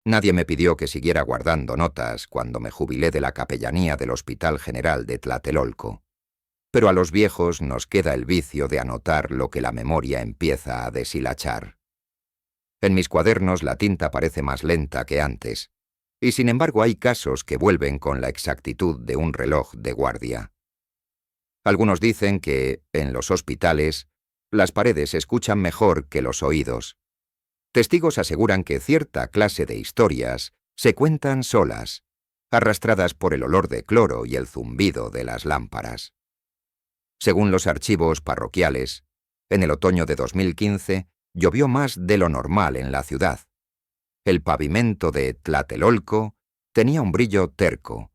Nadie me pidió que siguiera guardando notas cuando me jubilé de la capellanía del Hospital General de Tlatelolco. Pero a los viejos nos queda el vicio de anotar lo que la memoria empieza a deshilachar. En mis cuadernos la tinta parece más lenta que antes, y sin embargo hay casos que vuelven con la exactitud de un reloj de guardia. Algunos dicen que, en los hospitales, las paredes escuchan mejor que los oídos. Testigos aseguran que cierta clase de historias se cuentan solas, arrastradas por el olor de cloro y el zumbido de las lámparas. Según los archivos parroquiales, en el otoño de 2015 llovió más de lo normal en la ciudad. El pavimento de Tlatelolco tenía un brillo terco,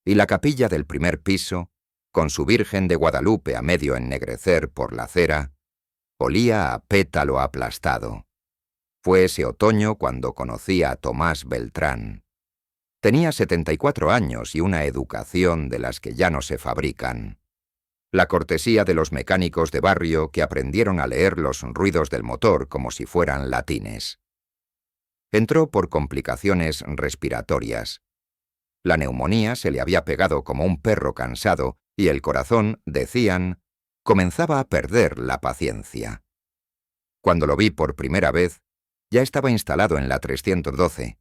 y la capilla del primer piso, con su Virgen de Guadalupe a medio ennegrecer por la cera, olía a pétalo aplastado. Fue ese otoño cuando conocí a Tomás Beltrán. Tenía 74 años y una educación de las que ya no se fabrican. La cortesía de los mecánicos de barrio que aprendieron a leer los ruidos del motor como si fueran latines. Entró por complicaciones respiratorias. La neumonía se le había pegado como un perro cansado y el corazón, decían, comenzaba a perder la paciencia. Cuando lo vi por primera vez, ya estaba instalado en la 312,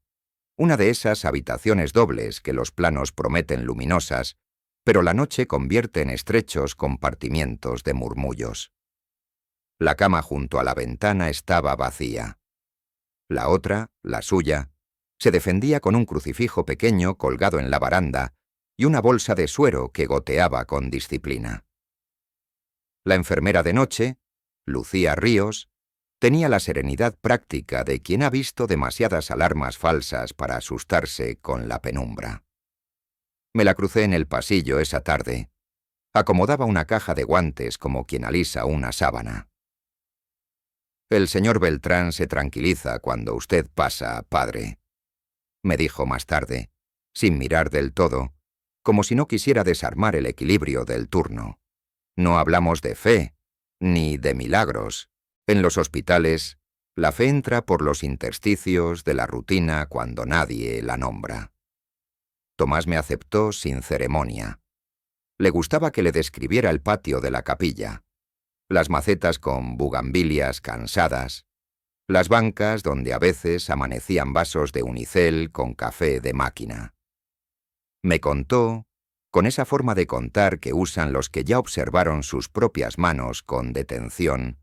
una de esas habitaciones dobles que los planos prometen luminosas, pero la noche convierte en estrechos compartimientos de murmullos. La cama junto a la ventana estaba vacía. La otra, la suya, se defendía con un crucifijo pequeño colgado en la baranda y una bolsa de suero que goteaba con disciplina. La enfermera de noche, Lucía Ríos, tenía la serenidad práctica de quien ha visto demasiadas alarmas falsas para asustarse con la penumbra. Me la crucé en el pasillo esa tarde. Acomodaba una caja de guantes como quien alisa una sábana. «El señor Beltrán se tranquiliza cuando usted pasa, padre», me dijo más tarde, sin mirar del todo, como si no quisiera desarmar el equilibrio del turno. «No hablamos de fe, ni de milagros. En los hospitales, la fe entra por los intersticios de la rutina cuando nadie la nombra». Tomás me aceptó sin ceremonia. Le gustaba que le describiera el patio de la capilla, las macetas con bugambilias cansadas, las bancas donde a veces amanecían vasos de unicel con café de máquina. Me contó, con esa forma de contar que usan los que ya observaron sus propias manos con detención,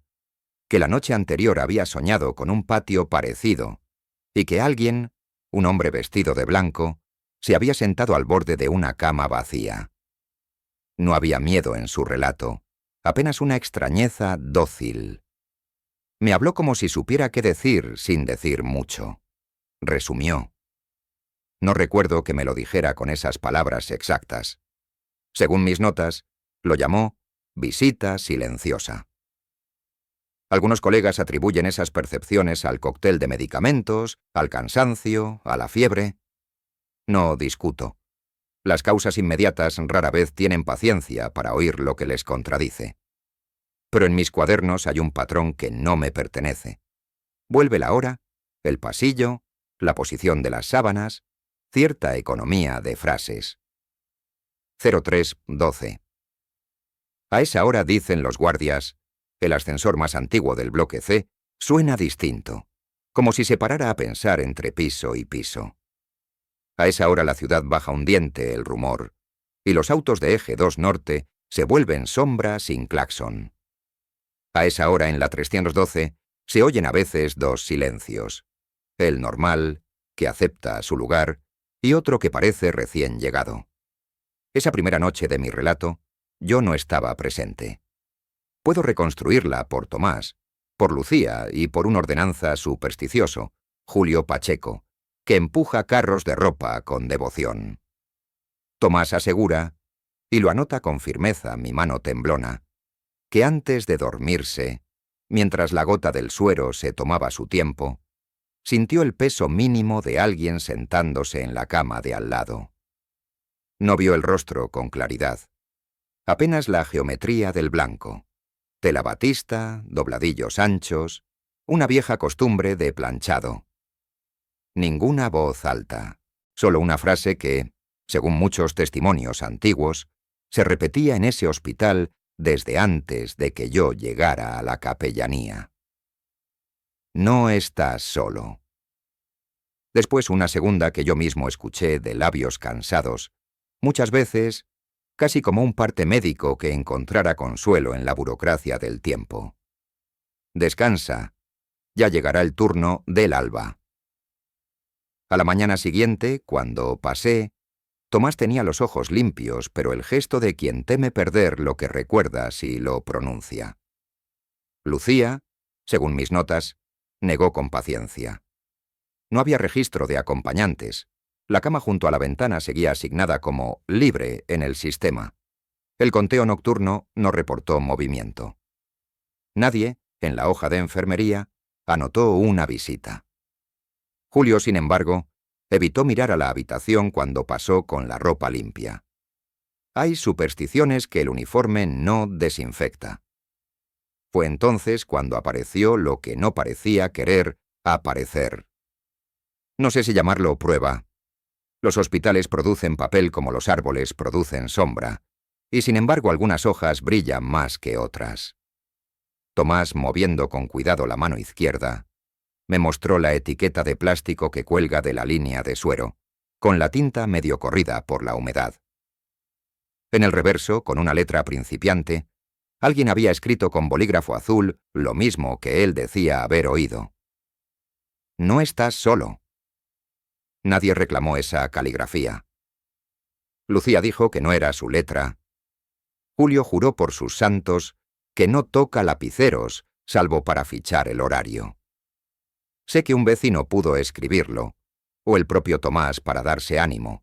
que la noche anterior había soñado con un patio parecido y que alguien, un hombre vestido de blanco, se había sentado al borde de una cama vacía. No había miedo en su relato, apenas una extrañeza dócil. Me habló como si supiera qué decir sin decir mucho. Resumió. No recuerdo que me lo dijera con esas palabras exactas. Según mis notas, lo llamó visita silenciosa. Algunos colegas atribuyen esas percepciones al cóctel de medicamentos, al cansancio, a la fiebre. No discuto. Las causas inmediatas rara vez tienen paciencia para oír lo que les contradice. Pero en mis cuadernos hay un patrón que no me pertenece. Vuelve la hora, el pasillo, la posición de las sábanas, cierta economía de frases. 03:12. A esa hora dicen los guardias, el ascensor más antiguo del bloque C suena distinto, como si se parara a pensar entre piso y piso. A esa hora la ciudad baja un diente el rumor, y los autos de eje 2 norte se vuelven sombra sin claxon. A esa hora en la 312 se oyen a veces dos silencios, el normal, que acepta su lugar, y otro que parece recién llegado. Esa primera noche de mi relato, yo no estaba presente. Puedo reconstruirla por Tomás, por Lucía y por un ordenanza supersticioso, Julio Pacheco, que empuja carros de ropa con devoción. Tomás asegura, y lo anota con firmeza mi mano temblona, que antes de dormirse, mientras la gota del suero se tomaba su tiempo, sintió el peso mínimo de alguien sentándose en la cama de al lado. No vio el rostro con claridad, apenas la geometría del blanco, tela batista, dobladillos anchos, una vieja costumbre de planchado. Ninguna voz alta, solo una frase que, según muchos testimonios antiguos, se repetía en ese hospital desde antes de que yo llegara a la capellanía. No estás solo. Después una segunda que yo mismo escuché de labios cansados, muchas veces casi como un parte médico que encontrara consuelo en la burocracia del tiempo. Descansa, ya llegará el turno del alba. A la mañana siguiente, cuando pasé, Tomás tenía los ojos limpios, pero el gesto de quien teme perder lo que recuerda si lo pronuncia. Lucía, según mis notas, negó con paciencia. No había registro de acompañantes. La cama junto a la ventana seguía asignada como libre en el sistema. El conteo nocturno no reportó movimiento. Nadie, en la hoja de enfermería, anotó una visita. Julio, sin embargo, evitó mirar a la habitación cuando pasó con la ropa limpia. Hay supersticiones que el uniforme no desinfecta. Fue entonces cuando apareció lo que no parecía querer aparecer. No sé si llamarlo prueba. Los hospitales producen papel como los árboles producen sombra, y sin embargo algunas hojas brillan más que otras. Tomás, moviendo con cuidado la mano izquierda, me mostró la etiqueta de plástico que cuelga de la línea de suero, con la tinta medio corrida por la humedad. En el reverso, con una letra principiante, alguien había escrito con bolígrafo azul lo mismo que él decía haber oído. No estás solo. Nadie reclamó esa caligrafía. Lucía dijo que no era su letra. Julio juró por sus santos que no toca lapiceros, salvo para fichar el horario. Sé que un vecino pudo escribirlo, o el propio Tomás para darse ánimo,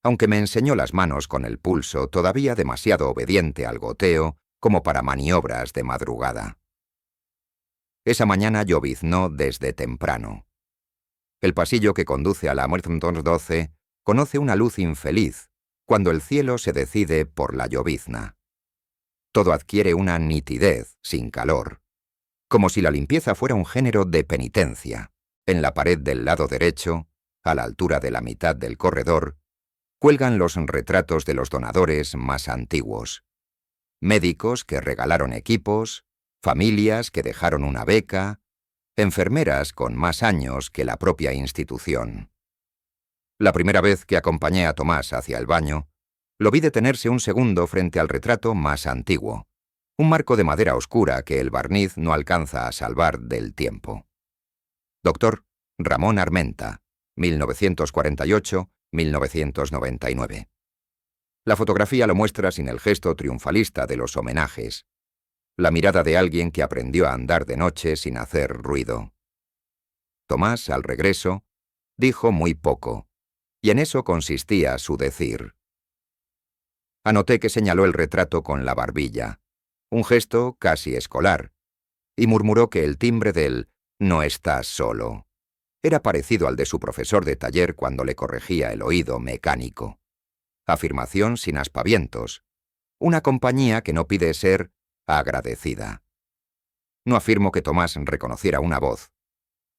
aunque me enseñó las manos con el pulso todavía demasiado obediente al goteo como para maniobras de madrugada. Esa mañana lloviznó desde temprano. El pasillo que conduce a la Merton 12 conoce una luz infeliz cuando el cielo se decide por la llovizna. Todo adquiere una nitidez sin calor, como si la limpieza fuera un género de penitencia. En la pared del lado derecho, a la altura de la mitad del corredor, cuelgan los retratos de los donadores más antiguos. Médicos que regalaron equipos, familias que dejaron una beca, enfermeras con más años que la propia institución. La primera vez que acompañé a Tomás hacia el baño, lo vi detenerse un segundo frente al retrato más antiguo, un marco de madera oscura que el barniz no alcanza a salvar del tiempo. Dr. Ramón Armenta, 1948-1999. La fotografía lo muestra sin el gesto triunfalista de los homenajes, la mirada de alguien que aprendió a andar de noche sin hacer ruido. Tomás, al regreso, dijo muy poco, y en eso consistía su decir. Anoté que señaló el retrato con la barbilla, un gesto casi escolar, y murmuró que el timbre del «no estás solo» era parecido al de su profesor de taller cuando le corregía el oído mecánico. Afirmación sin aspavientos, una compañía que no pide ser agradecida. No afirmo que Tomás reconociera una voz.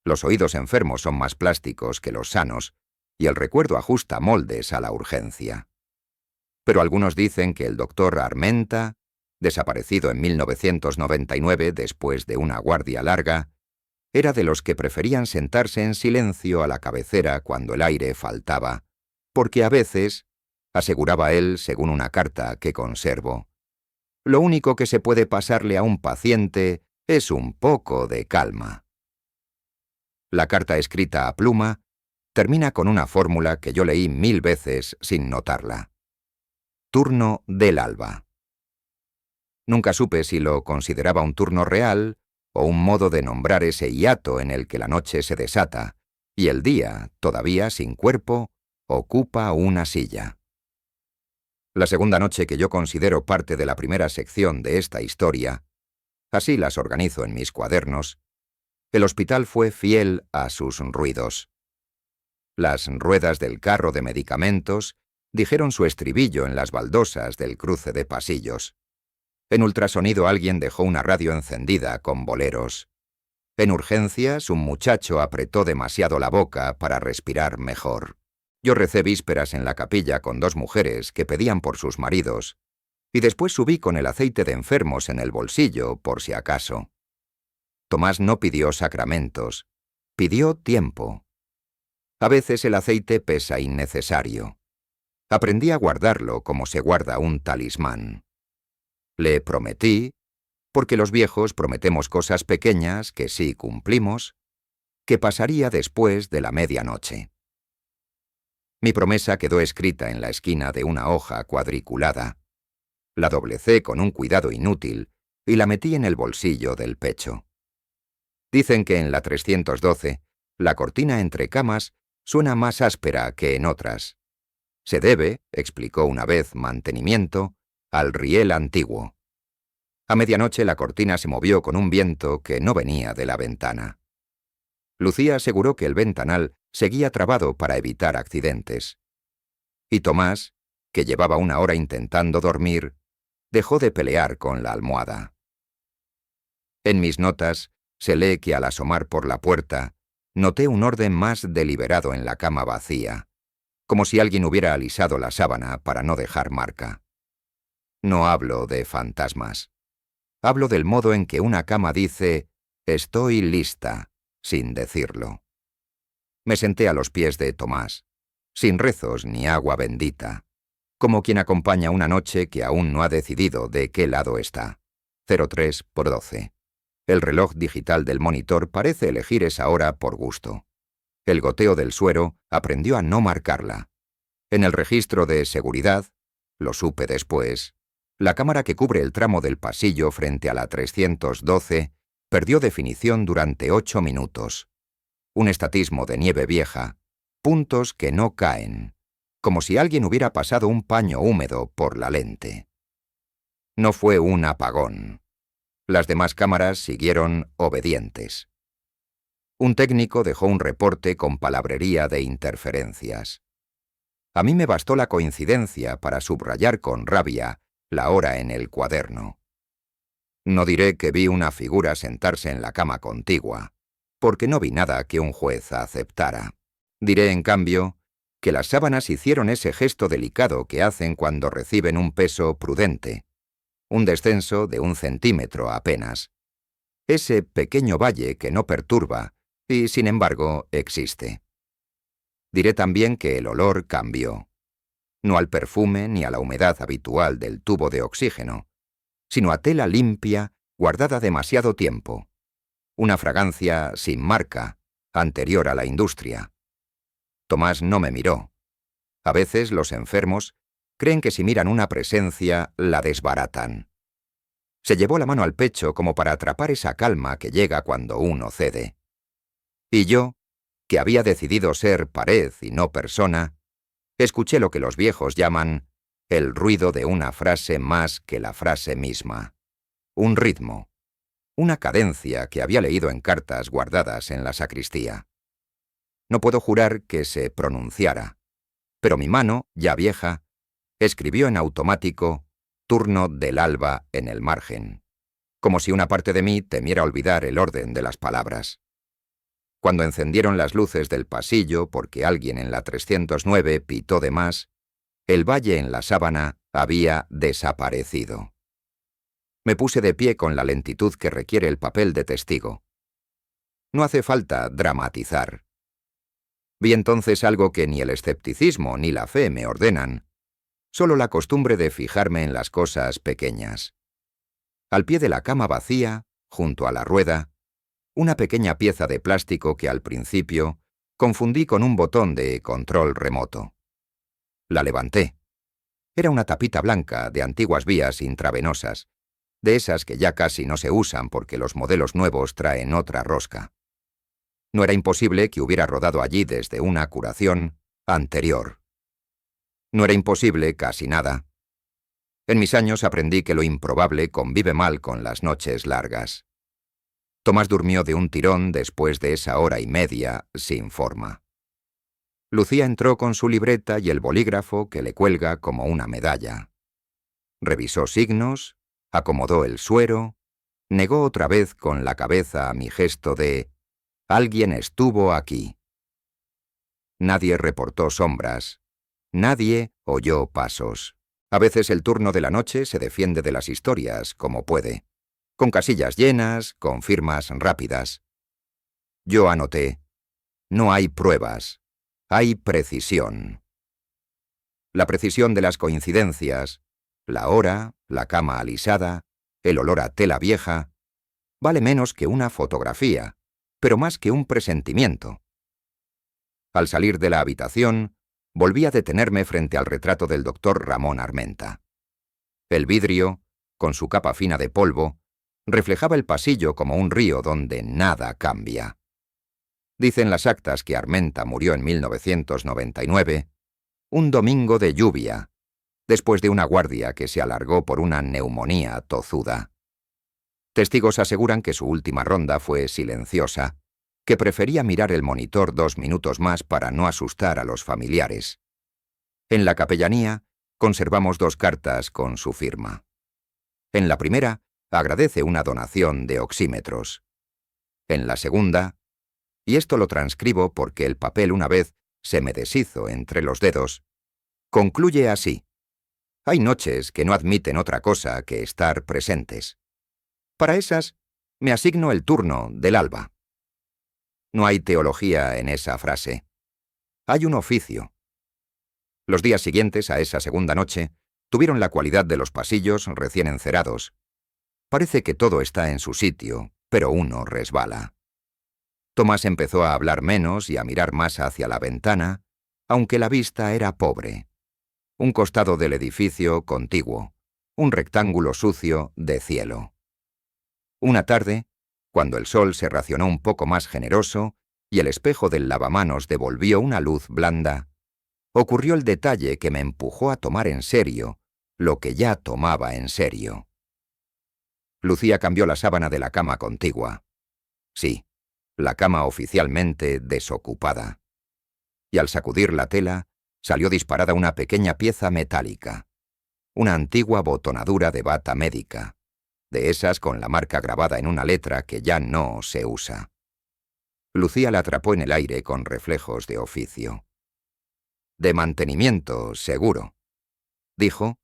Los oídos enfermos son más plásticos que los sanos, y el recuerdo ajusta moldes a la urgencia. Pero algunos dicen que el doctor Armenta, desaparecido en 1999 después de una guardia larga, era de los que preferían sentarse en silencio a la cabecera cuando el aire faltaba, porque a veces, aseguraba él según una carta que conservo, lo único que se puede pasarle a un paciente es un poco de calma. La carta escrita a pluma termina con una fórmula que yo leí 1000 veces sin notarla. Turno del alba. Nunca supe si lo consideraba un turno real o un modo de nombrar ese hiato en el que la noche se desata y el día, todavía sin cuerpo, ocupa una silla. La segunda noche que yo considero parte de la primera sección de esta historia, así las organizo en mis cuadernos, el hospital fue fiel a sus ruidos. Las ruedas del carro de medicamentos dijeron su estribillo en las baldosas del cruce de pasillos. En ultrasonido alguien dejó una radio encendida con boleros. En urgencias, un muchacho apretó demasiado la boca para respirar mejor. Yo recé vísperas en la capilla con 2 mujeres que pedían por sus maridos, y después subí con el aceite de enfermos en el bolsillo, por si acaso. Tomás no pidió sacramentos, pidió tiempo. A veces el aceite pesa innecesario. Aprendí a guardarlo como se guarda un talismán. Le prometí, porque los viejos prometemos cosas pequeñas que sí cumplimos, que pasaría después de la medianoche. Mi promesa quedó escrita en la esquina de una hoja cuadriculada. La doblecé con un cuidado inútil y la metí en el bolsillo del pecho. Dicen que en la 312, la cortina entre camas suena más áspera que en otras. Se debe, explicó una vez Mantenimiento, al riel antiguo. A medianoche la cortina se movió con un viento que no venía de la ventana. Lucía aseguró que el ventanal seguía trabado para evitar accidentes. Y Tomás, que llevaba 1 hora intentando dormir, dejó de pelear con la almohada. En mis notas se lee que al asomar por la puerta, noté un orden más deliberado en la cama vacía, como si alguien hubiera alisado la sábana para no dejar marca. No hablo de fantasmas. Hablo del modo en que una cama dice «estoy lista», sin decirlo. Me senté a los pies de Tomás, sin rezos ni agua bendita, como quien acompaña una noche que aún no ha decidido de qué lado está. 03/12. El reloj digital del monitor parece elegir esa hora por gusto. El goteo del suero aprendió a no marcarla. En el registro de seguridad, lo supe después, la cámara que cubre el tramo del pasillo frente a la 312 perdió definición durante 8 minutos. Un estatismo de nieve vieja, puntos que no caen, como si alguien hubiera pasado un paño húmedo por la lente. No fue un apagón. Las demás cámaras siguieron obedientes. Un técnico dejó un reporte con palabrería de interferencias. A mí me bastó la coincidencia para subrayar con rabia la hora en el cuaderno. No diré que vi una figura sentarse en la cama contigua, porque no vi nada que un juez aceptara. Diré, en cambio, que las sábanas hicieron ese gesto delicado que hacen cuando reciben un peso prudente, un descenso de 1 centímetro apenas. Ese pequeño valle que no perturba y, sin embargo, existe. Diré también que el olor cambió, no al perfume ni a la humedad habitual del tubo de oxígeno, sino a tela limpia guardada demasiado tiempo, una fragancia sin marca, anterior a la industria. Tomás no me miró. A veces los enfermos creen que si miran una presencia, la desbaratan. Se llevó la mano al pecho como para atrapar esa calma que llega cuando uno cede. Y yo, que había decidido ser pared y no persona, escuché lo que los viejos llaman el ruido de una frase más que la frase misma. Un ritmo, una cadencia que había leído en cartas guardadas en la sacristía. No puedo jurar que se pronunciara, pero mi mano, ya vieja, escribió en automático «turno del alba» en el margen, como si una parte de mí temiera olvidar el orden de las palabras. Cuando encendieron las luces del pasillo porque alguien en la 309 pitó de más, el valle en la sábana había desaparecido. Me puse de pie con la lentitud que requiere el papel de testigo. No hace falta dramatizar. Vi entonces algo que ni el escepticismo ni la fe me ordenan, solo la costumbre de fijarme en las cosas pequeñas. Al pie de la cama vacía, junto a la rueda, una pequeña pieza de plástico que al principio confundí con un botón de control remoto. La levanté. Era una tapita blanca de antiguas vías intravenosas, de esas que ya casi no se usan porque los modelos nuevos traen otra rosca. No era imposible que hubiera rodado allí desde una curación anterior. No era imposible casi nada. En mis años aprendí que lo improbable convive mal con las noches largas. Tomás durmió de un tirón después de esa hora y media sin forma. Lucía entró con su libreta y el bolígrafo que le cuelga como una medalla. Revisó signos, acomodó el suero, Negó otra vez con la cabeza a mi gesto de «Alguien estuvo aquí». Nadie reportó sombras. Nadie oyó pasos. A veces el turno de la noche se defiende de las historias como puede, con casillas llenas, con firmas rápidas. Yo anoté: no hay pruebas, hay precisión. La precisión de las coincidencias, la hora, la cama alisada, el olor a tela vieja, vale menos que una fotografía, pero más que un presentimiento. Al salir de la habitación, volví a detenerme frente al retrato del doctor Ramón Armenta. El vidrio, con su capa fina de polvo, reflejaba el pasillo como un río donde nada cambia. Dicen las actas que Armenta murió en 1999, un domingo de lluvia, después de una guardia que se alargó por una neumonía tozuda. Testigos aseguran que su última ronda fue silenciosa, que prefería mirar el monitor 2 minutos más para no asustar a los familiares. En la capellanía conservamos 2 cartas con su firma. En la primera, agradece una donación de oxímetros. En la segunda, y esto lo transcribo porque el papel una vez se me deshizo entre los dedos, concluye así: hay noches que no admiten otra cosa que estar presentes. Para esas, me asigno el turno del alba. No hay teología en esa frase. Hay un oficio. Los días siguientes a esa segunda noche tuvieron la cualidad de los pasillos recién encerados. Parece que todo está en su sitio, pero uno resbala. Tomás empezó a hablar menos y a mirar más hacia la ventana, aunque la vista era pobre. Un costado del edificio contiguo, un rectángulo sucio de cielo. Una tarde, cuando el sol se racionó un poco más generoso y el espejo del lavamanos devolvió una luz blanda, ocurrió el detalle que me empujó a tomar en serio lo que ya tomaba en serio. Lucía cambió la sábana de la cama contigua. Sí, la cama oficialmente desocupada. Y al sacudir la tela, salió disparada una pequeña pieza metálica. Una antigua botonadura de bata médica, de esas con la marca grabada en una letra que ya no se usa. Lucía la atrapó en el aire con reflejos de oficio. «De mantenimiento, seguro», dijo,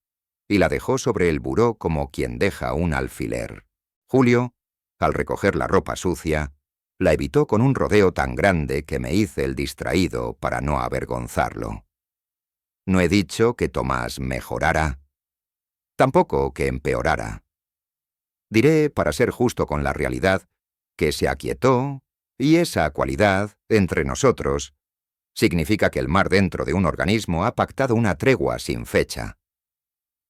y la dejó sobre el buró como quien deja un alfiler. Julio, al recoger la ropa sucia, la evitó con un rodeo tan grande que me hice el distraído para no avergonzarlo. No he dicho que Tomás mejorara, tampoco que empeorara. Diré, para ser justo con la realidad, que se aquietó, y esa cualidad, entre nosotros, significa que el mar dentro de un organismo ha pactado una tregua sin fecha.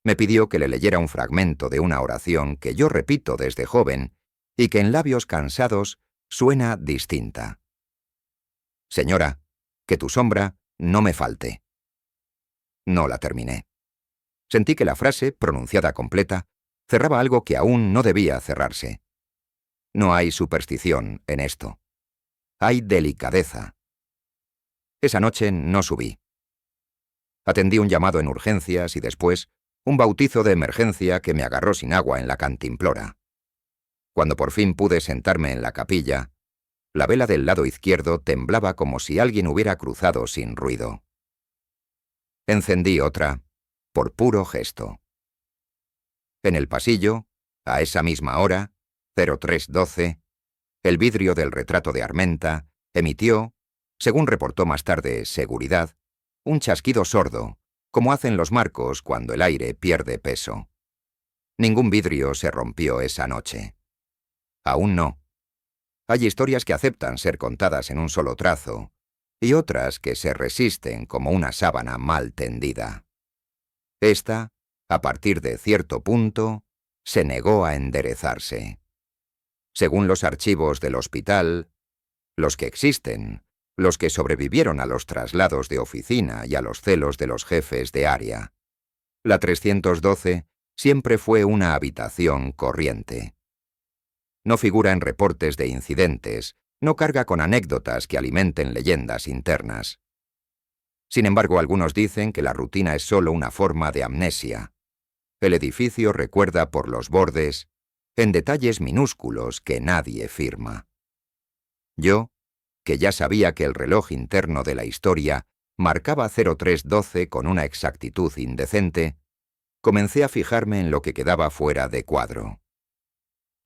Me pidió que le leyera un fragmento de una oración que yo repito desde joven y que en labios cansados suena distinta. «Señora, que tu sombra no me falte». No la terminé. Sentí que la frase, pronunciada completa, cerraba algo que aún no debía cerrarse. No hay superstición en esto. Hay delicadeza. Esa noche no subí. Atendí un llamado en urgencias y después un bautizo de emergencia que me agarró sin agua en la cantimplora. Cuando por fin pude sentarme en la capilla, la vela del lado izquierdo temblaba como si alguien hubiera cruzado sin ruido. Encendí otra, por puro gesto. En el pasillo, a esa misma hora, 03:12, el vidrio del retrato de Armenta emitió, según reportó más tarde Seguridad, un chasquido sordo, como hacen los marcos cuando el aire pierde peso. Ningún vidrio se rompió esa noche. Aún no. Hay historias que aceptan ser contadas en un solo trazo, y otras que se resisten como una sábana mal tendida. Esta, a partir de cierto punto, se negó a enderezarse. Según los archivos del hospital, los que existen, los que sobrevivieron a los traslados de oficina y a los celos de los jefes de área, la 312 siempre fue una habitación corriente. No figura en reportes de incidentes, no carga con anécdotas que alimenten leyendas internas. Sin embargo, algunos dicen que la rutina es solo una forma de amnesia. El edificio recuerda por los bordes, en detalles minúsculos que nadie firma. Yo, que ya sabía que el reloj interno de la historia marcaba 0312 con una exactitud indecente, comencé a fijarme en lo que quedaba fuera de cuadro.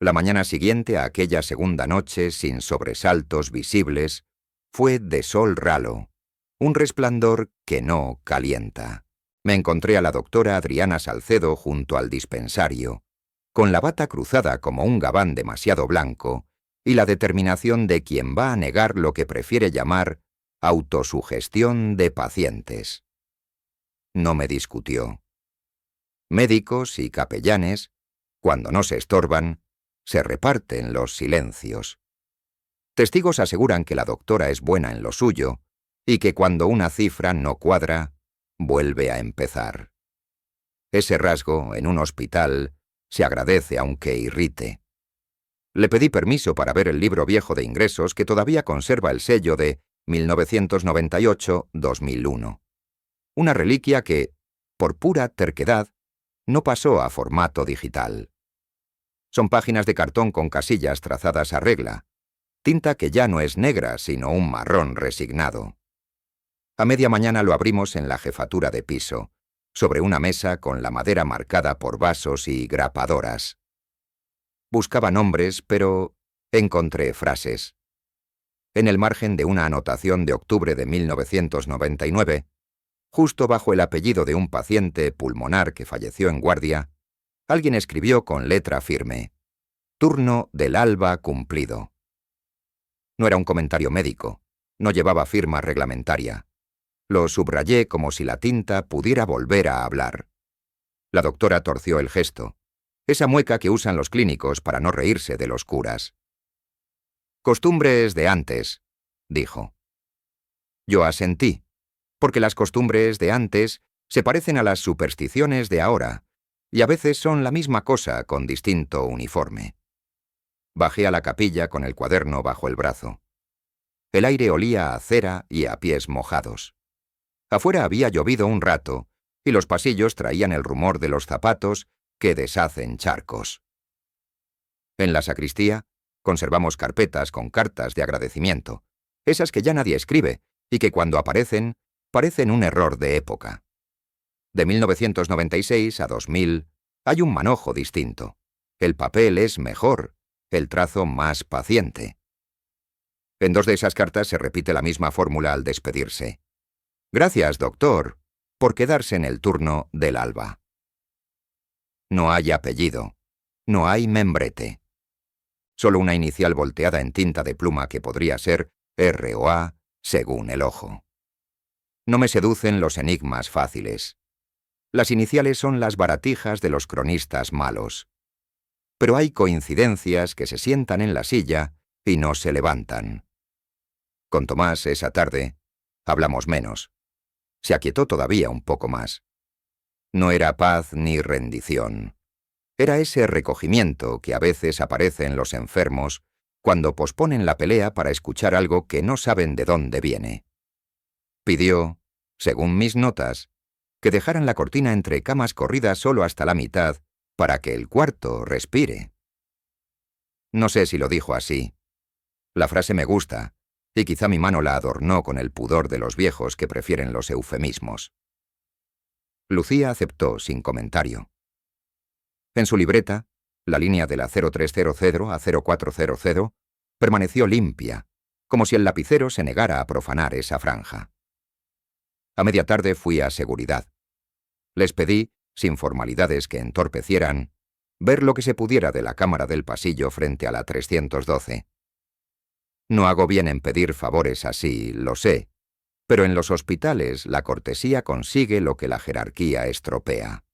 La mañana siguiente a aquella segunda noche, sin sobresaltos visibles, fue de sol ralo, un resplandor que no calienta. Me encontré a la doctora Adriana Salcedo junto al dispensario, con la bata cruzada como un gabán demasiado blanco y la determinación de quien va a negar lo que prefiere llamar autosugestión de pacientes. No me discutió. Médicos y capellanes, cuando no se estorban, se reparten los silencios. Testigos aseguran que la doctora es buena en lo suyo y que cuando una cifra no cuadra, vuelve a empezar. Ese rasgo, en un hospital, se agradece aunque irrite. Le pedí permiso para ver el libro viejo de ingresos que todavía conserva el sello de 1998-2001. Una reliquia que, por pura terquedad, no pasó a formato digital. Son páginas de cartón con casillas trazadas a regla, tinta que ya no es negra sino un marrón resignado. A media mañana lo abrimos en la jefatura de piso, sobre una mesa con la madera marcada por vasos y grapadoras. Buscaba nombres, pero encontré frases. En el margen de una anotación de octubre de 1999, justo bajo el apellido de un paciente pulmonar que falleció en guardia, alguien escribió con letra firme: turno del alba cumplido. No era un comentario médico, no llevaba firma reglamentaria. Lo subrayé como si la tinta pudiera volver a hablar. La doctora torció el gesto, esa mueca que usan los clínicos para no reírse de los curas. Costumbres de antes, dijo. Yo asentí, porque las costumbres de antes se parecen a las supersticiones de ahora, y a veces son la misma cosa con distinto uniforme. Bajé a la capilla con el cuaderno bajo el brazo. El aire olía a cera y a pies mojados. Afuera había llovido un rato, y los pasillos traían el rumor de los zapatos que deshacen charcos. En la sacristía conservamos carpetas con cartas de agradecimiento, esas que ya nadie escribe y que cuando aparecen parecen un error de época. De 1996 a 2000 hay un manojo distinto. El papel es mejor, el trazo más paciente. En 2 de esas cartas se repite la misma fórmula al despedirse. Gracias, doctor, por quedarse en el turno del alba. No hay apellido, no hay membrete. Solo una inicial volteada en tinta de pluma que podría ser R o A, según el ojo. No me seducen los enigmas fáciles. Las iniciales son las baratijas de los cronistas malos. Pero hay coincidencias que se sientan en la silla y no se levantan. Con Tomás esa tarde hablamos menos. Se aquietó todavía un poco más. No era paz ni rendición. Era ese recogimiento que a veces aparece en los enfermos cuando posponen la pelea para escuchar algo que no saben de dónde viene. Pidió, según mis notas, que dejaran la cortina entre camas corrida solo hasta la mitad para que el cuarto respire. No sé si lo dijo así. La frase me gusta, y quizá mi mano la adornó con el pudor de los viejos que prefieren los eufemismos. Lucía aceptó sin comentario. En su libreta, la línea de la 0300 a 0400 permaneció limpia, como si el lapicero se negara a profanar esa franja. A media tarde fui a seguridad. Les pedí, sin formalidades que entorpecieran, ver lo que se pudiera de la cámara del pasillo frente a la 312. No hago bien en pedir favores así, lo sé, pero en los hospitales la cortesía consigue lo que la jerarquía estropea.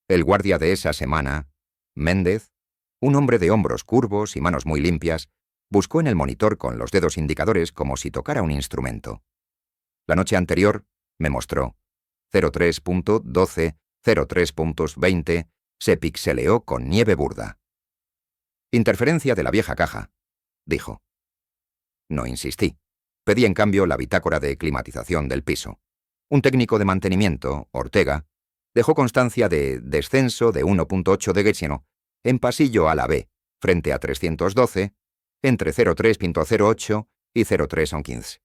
El guardia de esa semana, Méndez, un hombre de hombros curvos y manos muy limpias, buscó en el monitor con los dedos indicadores como si tocara un instrumento. La noche anterior me mostró 03.12, 03.20, se pixeleó con nieve burda. Interferencia de la vieja caja, dijo. No insistí. Pedí en cambio la bitácora de climatización del piso. Un técnico de mantenimiento, Ortega, dejó constancia de descenso de 1.8 de Gaussiano en pasillo ala B, frente a 312, entre 03.08 y 03:15.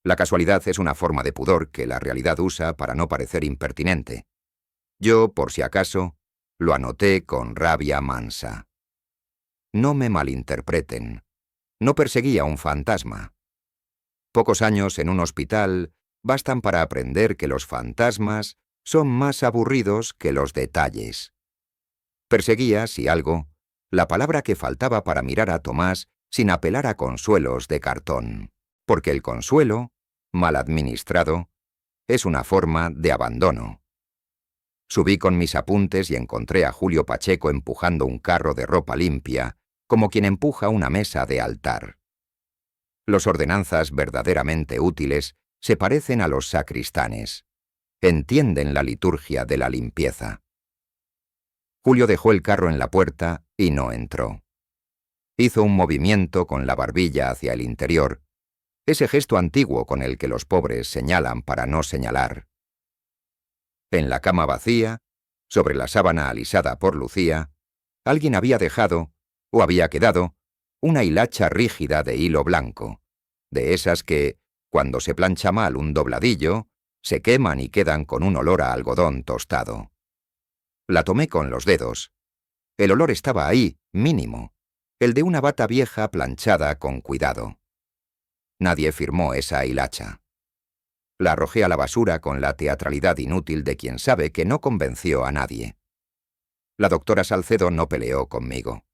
La casualidad es una forma de pudor que la realidad usa para no parecer impertinente. Yo, por si acaso, lo anoté con rabia mansa. No me malinterpreten. No perseguía un fantasma. Pocos años en un hospital bastan para aprender que los fantasmas son más aburridos que los detalles. Perseguía, si algo, la palabra que faltaba para mirar a Tomás sin apelar a consuelos de cartón, porque el consuelo, mal administrado, es una forma de abandono. Subí con mis apuntes y encontré a Julio Pacheco empujando un carro de ropa limpia, como quien empuja una mesa de altar. Los ordenanzas verdaderamente útiles se parecen a los sacristanes. Entienden la liturgia de la limpieza. Julio dejó el carro en la puerta y no entró. Hizo un movimiento con la barbilla hacia el interior, ese gesto antiguo con el que los pobres señalan para no señalar. En la cama vacía, sobre la sábana alisada por Lucía, alguien había dejado, o había quedado, una hilacha rígida de hilo blanco, de esas que, cuando se plancha mal un dobladillo, se queman y quedan con un olor a algodón tostado. La tomé con los dedos. El olor estaba ahí, mínimo, el de una bata vieja planchada con cuidado. Nadie firmó esa hilacha. La arrojé a la basura con la teatralidad inútil de quien sabe que no convenció a nadie. La doctora Salcedo no peleó conmigo.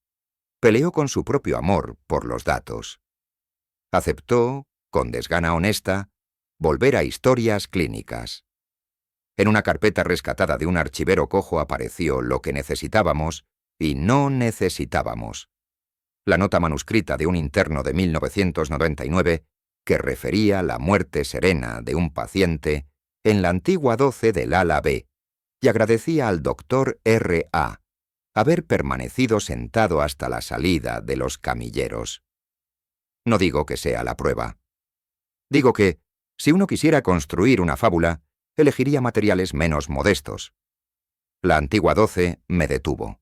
Peleó con su propio amor por los datos. Aceptó, con desgana honesta, volver a historias clínicas. En una carpeta rescatada de un archivero cojo apareció lo que necesitábamos y no necesitábamos. La nota manuscrita de un interno de 1999 que refería la muerte serena de un paciente en la antigua 12 del ala B y agradecía al doctor R.A. haber permanecido sentado hasta la salida de los camilleros. No digo que sea la prueba. Digo que, si uno quisiera construir una fábula, elegiría materiales menos modestos. La antigua 12 me detuvo.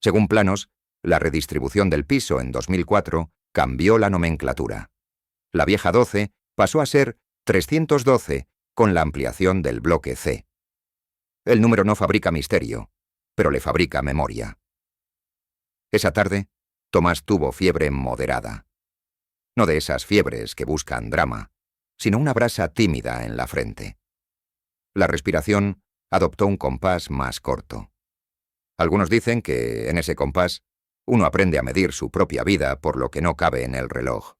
Según planos, la redistribución del piso en 2004 cambió la nomenclatura. La vieja 12 pasó a ser 312 con la ampliación del bloque C. El número no fabrica misterio, pero le fabrica memoria. Esa tarde, Tomás tuvo fiebre moderada. No de esas fiebres que buscan drama, sino una brasa tímida en la frente. La respiración adoptó un compás más corto. Algunos dicen que, en ese compás, uno aprende a medir su propia vida por lo que no cabe en el reloj.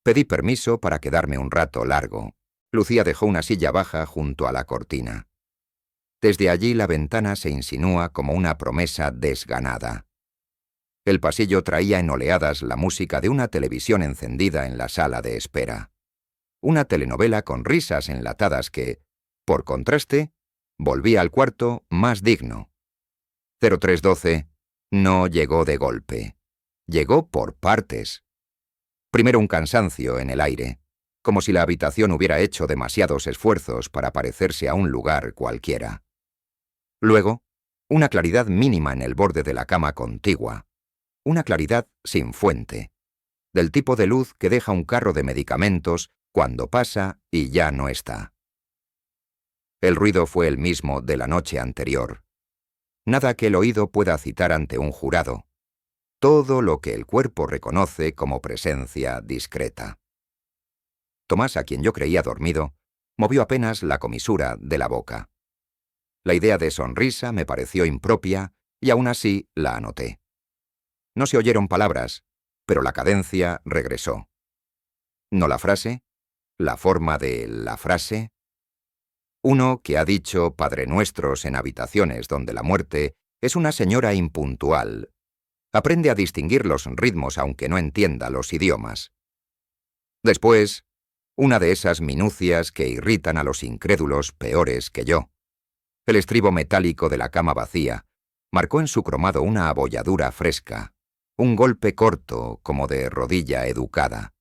Pedí permiso para quedarme un rato largo. Lucía dejó una silla baja junto a la cortina. Desde allí la ventana se insinúa como una promesa desganada. El pasillo traía en oleadas la música de una televisión encendida en la sala de espera. Una telenovela con risas enlatadas que, por contraste, volvía al cuarto más digno. 0312 no llegó de golpe. Llegó por partes. Primero un cansancio en el aire, como si la habitación hubiera hecho demasiados esfuerzos para parecerse a un lugar cualquiera. Luego, una claridad mínima en el borde de la cama contigua. Una claridad sin fuente, del tipo de luz que deja un carro de medicamentos cuando pasa y ya no está. El ruido fue el mismo de la noche anterior. Nada que el oído pueda citar ante un jurado. Todo lo que el cuerpo reconoce como presencia discreta. Tomás, a quien yo creía dormido, movió apenas la comisura de la boca. La idea de sonrisa me pareció impropia y aún así la anoté. No se oyeron palabras, pero la cadencia regresó. ¿No la frase? ¿La forma de la frase? Uno que ha dicho Padre Nuestros en habitaciones donde la muerte es una señora impuntual. Aprende a distinguir los ritmos aunque no entienda los idiomas. Después, una de esas minucias que irritan a los incrédulos peores que yo. El estribo metálico de la cama vacía marcó en su cromado una abolladura fresca, un golpe corto como de rodilla educada,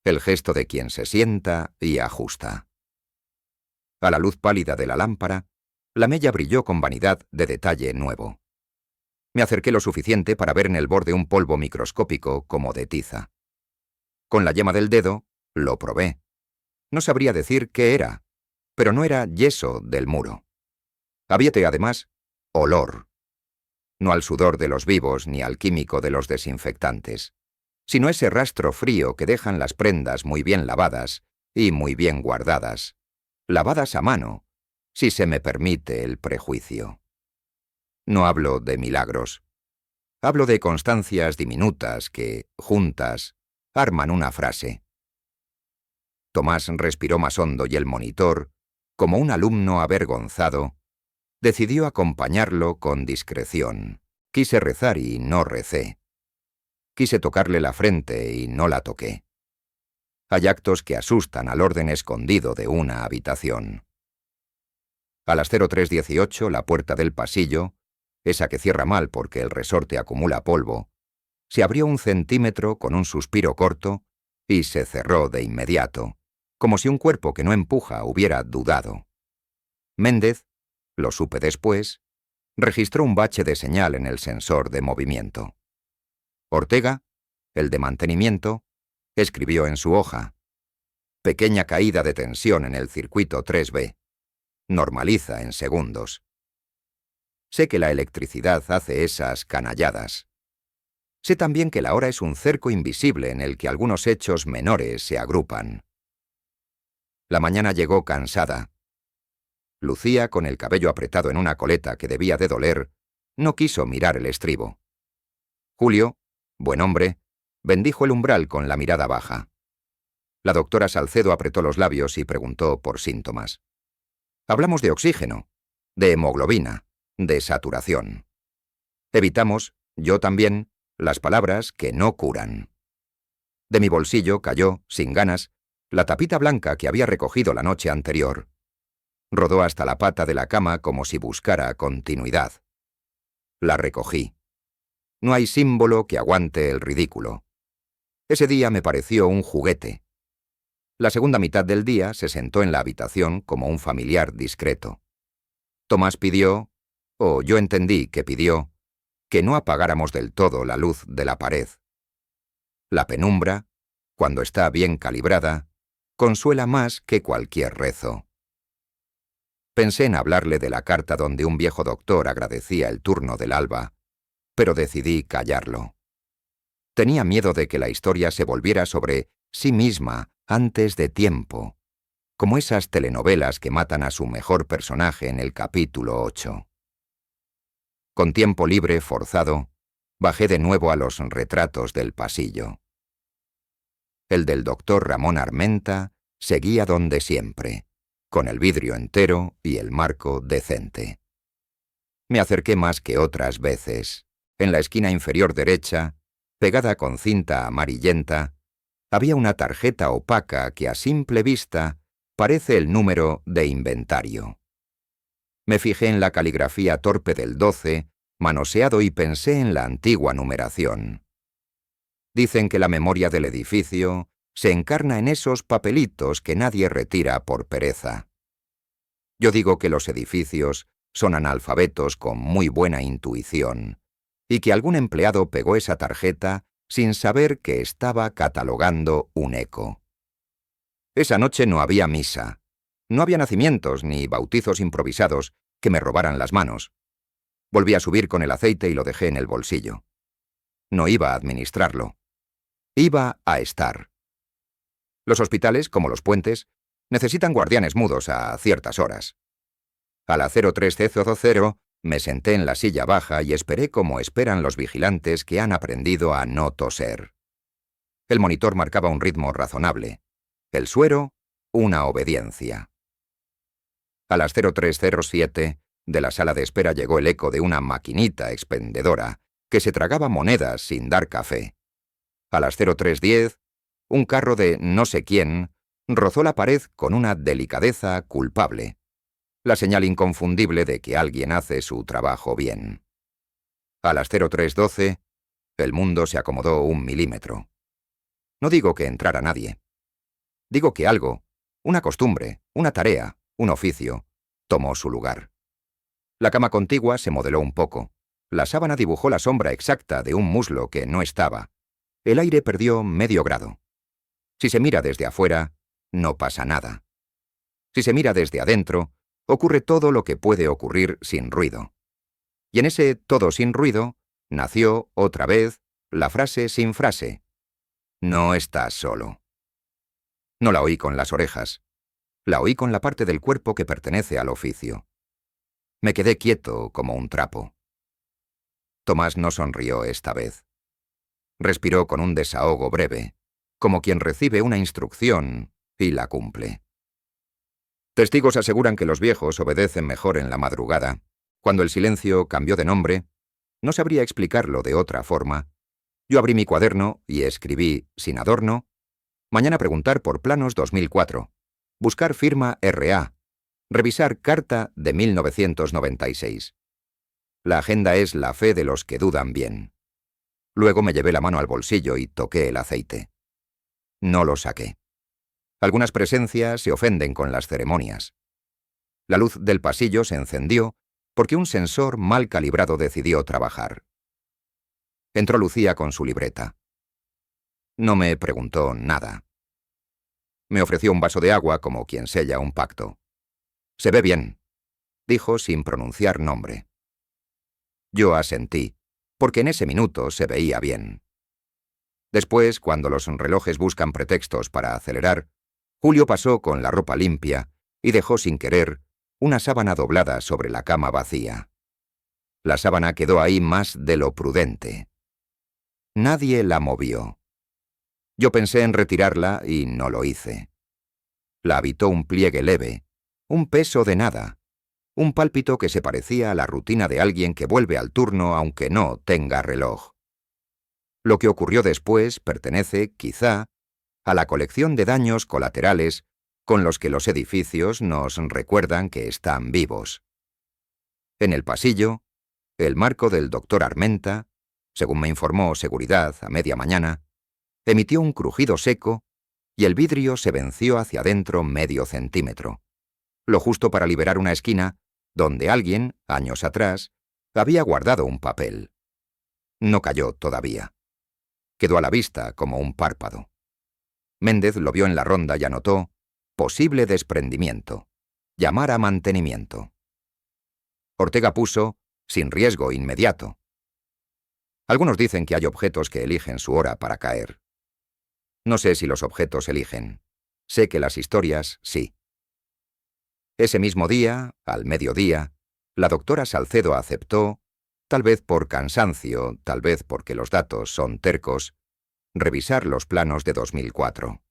el gesto de quien se sienta y ajusta. A la luz pálida de la lámpara, la mella brilló con vanidad de detalle nuevo. Me acerqué lo suficiente para ver en el borde un polvo microscópico como de tiza. Con la yema del dedo, lo probé. No sabría decir qué era, pero no era yeso del muro. Había además olor. No al sudor de los vivos ni al químico de los desinfectantes, sino ese rastro frío que dejan las prendas muy bien lavadas y muy bien guardadas, lavadas a mano, si se me permite el prejuicio. No hablo de milagros. Hablo de constancias diminutas que, juntas, arman una frase. Tomás respiró más hondo y el monitor, como un alumno avergonzado, decidió acompañarlo con discreción. Quise rezar y no recé. Quise tocarle la frente y no la toqué. Hay actos que asustan al orden escondido de una habitación. A las 03:18, la puerta del pasillo, esa que cierra mal porque el resorte acumula polvo, se abrió 1 centímetro con un suspiro corto y se cerró de inmediato, como si un cuerpo que no empuja hubiera dudado. Méndez, lo supe después, registró un bache de señal en el sensor de movimiento. Ortega, el de mantenimiento, escribió en su hoja: pequeña caída de tensión en el circuito 3B. Normaliza en segundos. Sé que la electricidad hace esas canalladas. Sé también que la hora es un cerco invisible en el que algunos hechos menores se agrupan. La mañana llegó cansada. Lucía, con el cabello apretado en una coleta que debía de doler, no quiso mirar el estribo. Julio, buen hombre, bendijo el umbral con la mirada baja. La doctora Salcedo apretó los labios y preguntó por síntomas. Hablamos de oxígeno, de hemoglobina, de saturación. Evitamos, yo también, las palabras que no curan. De mi bolsillo cayó, sin ganas, la tapita blanca que había recogido la noche anterior. Rodó hasta la pata de la cama como si buscara continuidad. La recogí. No hay símbolo que aguante el ridículo. Ese día me pareció un juguete. La segunda mitad del día se sentó en la habitación como un familiar discreto. Tomás pidió, o yo entendí que pidió, que no apagáramos del todo la luz de la pared. La penumbra, cuando está bien calibrada, consuela más que cualquier rezo. Pensé en hablarle de la carta donde un viejo doctor agradecía el turno del alba, pero decidí callarlo. Tenía miedo de que la historia se volviera sobre sí misma antes de tiempo, como esas telenovelas que matan a su mejor personaje en el capítulo 8. Con tiempo libre forzado, bajé de nuevo a los retratos del pasillo. El del doctor Ramón Armenta seguía donde siempre, con el vidrio entero y el marco decente. Me acerqué más que otras veces. En la esquina inferior derecha, pegada con cinta amarillenta, había una tarjeta opaca que a simple vista parece el número de inventario. Me fijé en la caligrafía torpe del 12, manoseado, y pensé en la antigua numeración. Dicen que la memoria del edificio se encarna en esos papelitos que nadie retira por pereza. Yo digo que los edificios son analfabetos con muy buena intuición, y que algún empleado pegó esa tarjeta sin saber que estaba catalogando un eco. Esa noche no había misa. No había nacimientos ni bautizos improvisados que me robaran las manos. Volví a subir con el aceite y lo dejé en el bolsillo. No iba a administrarlo. Iba a estar. Los hospitales, como los puentes, necesitan guardianes mudos a ciertas horas. A la 03:00 me senté en la silla baja y esperé como esperan los vigilantes que han aprendido a no toser. El monitor marcaba un ritmo razonable. El suero, una obediencia. A las 03:07, de la sala de espera llegó el eco de una maquinita expendedora que se tragaba monedas sin dar café. A las 03:10, un carro de no sé quién rozó la pared con una delicadeza culpable, la señal inconfundible de que alguien hace su trabajo bien. A las 03:12, el mundo se acomodó 1 milímetro. No digo que entrara nadie. Digo que algo, una costumbre, una tarea, un oficio, tomó su lugar. La cama contigua se modeló un poco. La sábana dibujó la sombra exacta de un muslo que no estaba. El aire perdió medio grado. Si se mira desde afuera, no pasa nada. Si se mira desde adentro, ocurre todo lo que puede ocurrir sin ruido. Y en ese todo sin ruido, nació, otra vez, la frase sin frase. No estás solo. No la oí con las orejas. La oí con la parte del cuerpo que pertenece al oficio. Me quedé quieto como un trapo. Tomás no sonrió esta vez. Respiró con un desahogo breve, como quien recibe una instrucción y la cumple. Testigos aseguran que los viejos obedecen mejor en la madrugada. Cuando el silencio cambió de nombre, no sabría explicarlo de otra forma. Yo abrí mi cuaderno y escribí, sin adorno, mañana preguntar por planos 2004, buscar firma RA, revisar carta de 1996. La agenda es la fe de los que dudan bien. Luego me llevé la mano al bolsillo y toqué el aceite. No lo saqué. Algunas presencias se ofenden con las ceremonias. La luz del pasillo se encendió porque un sensor mal calibrado decidió trabajar. Entró Lucía con su libreta. No me preguntó nada. Me ofreció un vaso de agua como quien sella un pacto. «Se ve bien», dijo sin pronunciar nombre. Yo asentí, porque en ese minuto se veía bien. Después, cuando los relojes buscan pretextos para acelerar, Julio pasó con la ropa limpia y dejó sin querer una sábana doblada sobre la cama vacía. La sábana quedó ahí más de lo prudente. Nadie la movió. Yo pensé en retirarla y no lo hice. La habitó un pliegue leve, un peso de nada, un pálpito que se parecía a la rutina de alguien que vuelve al turno aunque no tenga reloj. Lo que ocurrió después pertenece, quizá, a la colección de daños colaterales con los que los edificios nos recuerdan que están vivos. En el pasillo, el marco del doctor Armenta, según me informó Seguridad a media mañana, emitió un crujido seco y el vidrio se venció hacia adentro medio centímetro, lo justo para liberar una esquina donde alguien, años atrás, había guardado un papel. No cayó todavía. Quedó a la vista como un párpado. Méndez lo vio en la ronda y anotó «posible desprendimiento, llamar a mantenimiento». Ortega puso «sin riesgo inmediato». Algunos dicen que hay objetos que eligen su hora para caer. No sé si los objetos eligen. Sé que las historias sí. Ese mismo día, al mediodía, la doctora Salcedo aceptó, tal vez por cansancio, tal vez porque los datos son tercos, revisar los planos de 2004.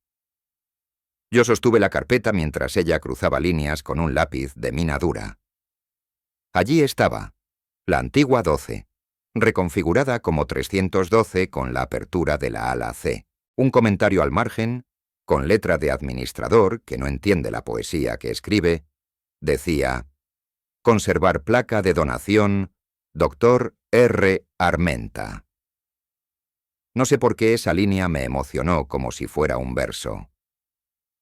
Yo sostuve la carpeta mientras ella cruzaba líneas con un lápiz de mina dura. Allí estaba, la antigua 12, reconfigurada como 312 con la apertura de la ala C. Un comentario al margen, con letra de administrador que no entiende la poesía que escribe, decía: «Conservar placa de donación, Dr. R. Armenta». No sé por qué esa línea me emocionó como si fuera un verso.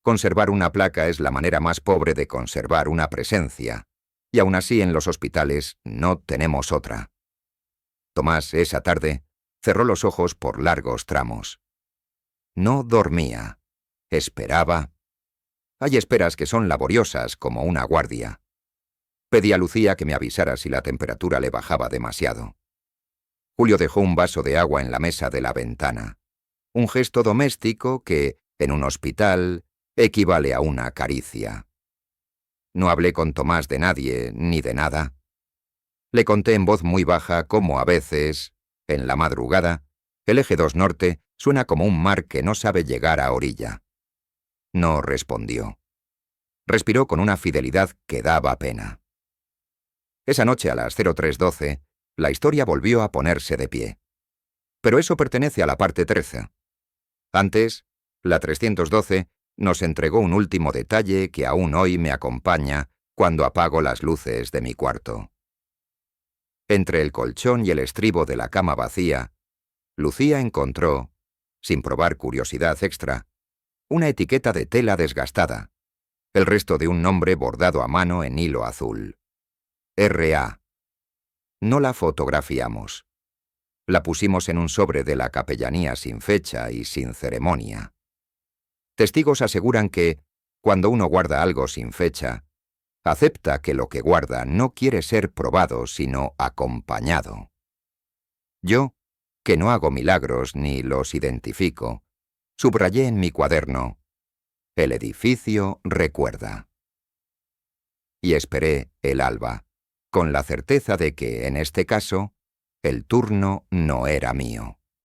Conservar una placa es la manera más pobre de conservar una presencia, y aún así en los hospitales no tenemos otra. Tomás, esa tarde, cerró los ojos por largos tramos. No dormía. Esperaba. Hay esperas que son laboriosas como una guardia. Pedí a Lucía que me avisara si la temperatura le bajaba demasiado. Julio dejó un vaso de agua en la mesa de la ventana. Un gesto doméstico que, en un hospital, equivale a una caricia. No hablé con Tomás de nadie ni de nada. Le conté en voz muy baja cómo a veces, en la madrugada, el eje 2 norte suena como un mar que no sabe llegar a orilla. No respondió. Respiró con una fidelidad que daba pena. Esa noche a las 03:12, la historia volvió a ponerse de pie. Pero eso pertenece a la parte 13. Antes, la 312 nos entregó un último detalle que aún hoy me acompaña cuando apago las luces de mi cuarto. Entre el colchón y el estribo de la cama vacía, Lucía encontró, sin probar curiosidad extra, una etiqueta de tela desgastada, el resto de un nombre bordado a mano en hilo azul. R.A. No la fotografiamos. La pusimos en un sobre de la capellanía sin fecha y sin ceremonia. Testigos aseguran que, cuando uno guarda algo sin fecha, acepta que lo que guarda no quiere ser probado sino acompañado. Yo, que no hago milagros ni los identifico, subrayé en mi cuaderno: el edificio recuerda. Y esperé el alba, con la certeza de que, en este caso, el turno no era mío.